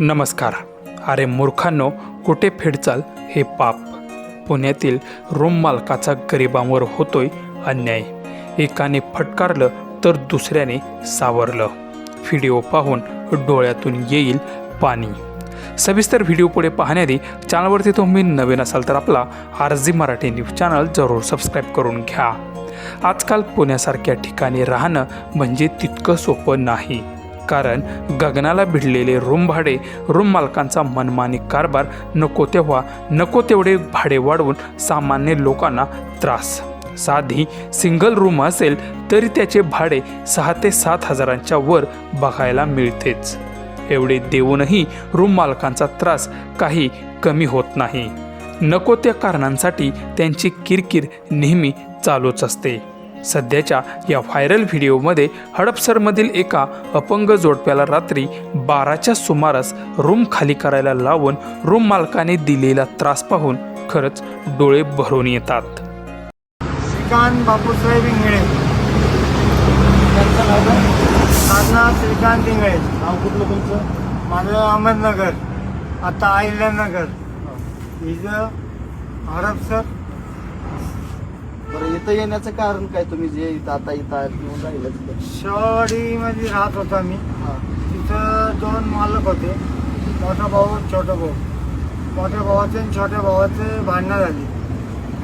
नमस्कार. अरे मूर्खांनो, कुठे फेडचाल हे पाप. पुण्यातील रूम मालकाचा गरिबांवर होतोय अन्याय. एकाने फटकारलं तर दुसऱ्याने सावरलं. व्हिडिओ पाहून डोळ्यातून येईल पाणी. सविस्तर व्हिडिओ पुढे पाहण्याआधी चॅनलवरती तुम्ही नवीन असाल तर आपला RG मराठी न्यूज चॅनल जरूर सबस्क्राईब करून घ्या. आजकाल पुण्यासारख्या ठिकाणी राहणं म्हणजे तितकं सोपं नाही. कारण गगनाला भिडलेले रूम भाडे, रूम मालकांचा मनमानी कारभार, नको तेव्हा नको तेवढे भाडे वाढवून सामान्य लोकांना त्रास. साधी सिंगल रूम असेल तरी त्याचे भाडे 6 ते 7 हजारांच्या वर बघायला मिळतेच. एवढे देऊनही रूम मालकांचा त्रास काही कमी होत नाही. नको त्या कारणांसाठी त्यांची किरकिर नेहमी चालूच असते. सध्याच्या या व्हायरल व्हिडिओमध्ये हडपसरमधील एका अपंग जोडप्याला रात्री 12च्या सुमारास रूम खाली करायला लावून रूम मालकाने दिलेला त्रास पाहून खरंच डोळे भरून येतात. श्रीकांत बापूसाहेब इंगळे, साधना श्रीकांत इंगळे. नाव कुठलं तुमचं? माझं अहमदनगर, आता अहिल्यानगर, इथं हडपसर. बरं, इथं येण्याचं कारण काय? तुम्ही जे इथं आता येऊन राहिलं तिथं शेवाडीमध्ये राहत होता मी. तिथं 2 मालक होते, मोठा भाऊ छोटा भाऊ. मोठ्या भावाचे आणि छोट्या भावाचे भांडणं झाली.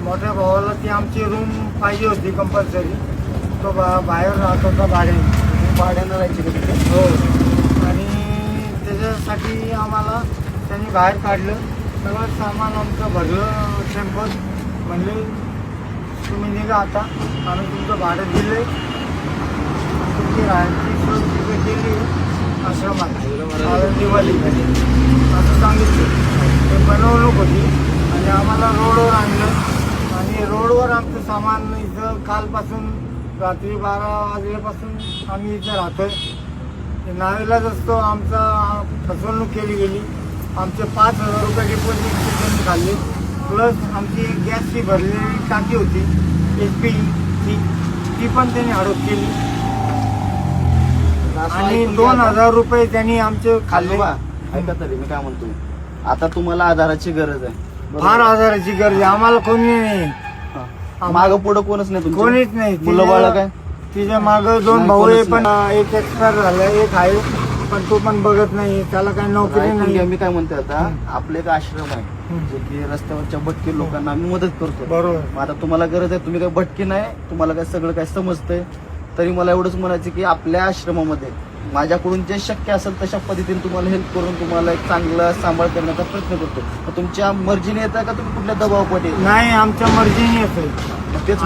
मोठ्या भावाला ती आमची रूम पाहिजे होती कंपल्सरी. तो बाहेर राहत होता भाड्यानं राहायचे का तिथे? हो. आणि त्याच्यासाठी आम्हाला त्यांनी बाहेर काढलं. सगळं सामान आमचं भरलं टेम्पोत. म्हणले तुम्ही निघा आता, आम्ही तुमचं भाडं दिले, तुमची राहायची सोय तिथे केली आश्रमात दिवाळी असं सांगितलं. ते बनवणूक होती आणि आम्हाला रोडवर आणलं. आणि रोडवर आमचं सामान इथं कालपासून रात्री 12 वाजल्यापासून आम्ही इथं राहतोय. नावेलाच असतो. आमचा फसवणूक केली गेली. आमचे 5,000 रुपये डिपॉझिट त्यांनी खाल्ले. प्लस आमची गॅसची भरलेली टाकी होती HP ती पण त्यांनी हडप केली. आणि 2,000 रुपये त्यांनी आमचे खाल्ले. ऐका तरी मी काय म्हणतो, आता तुम्हाला आधाराची गरज आहे. फार आधाराची गरज आहे. आम्हाला कोणी नाही, मागं पुढं कोणच नाही तुमचं? कोणीच नाही. मुलं बाळ काय? तिच्या मागं 2 भाऊ आहे, पण एक एक्सपायर झाला, एक आहे पण तो पण बघत नाही. त्याला काही नोकरी नाही. मी काय म्हणते, आता आपले एक आश्रम आहे जे की रस्त्यावरच्या भटकी लोकांना आम्ही मदत करतो. बरोबर. मग आता तुम्हाला गरज आहे, तुम्ही काय भटकी नाही, तुम्हाला काय सगळं काय समजतंय. तरी मला एवढंच म्हणायचं की आपल्या आश्रमामध्ये माझ्याकडून जे शक्य असेल तशा पद्धतीने तुम्हाला हेल्प करून तुम्हाला एक चांगला सांभाळ करण्याचा प्रयत्न करतो. मग तुमच्या मर्जीने येतं का तुम्ही कुठल्या दबावपोटी? नाही, आमच्या मर्जीने येतोय. तेच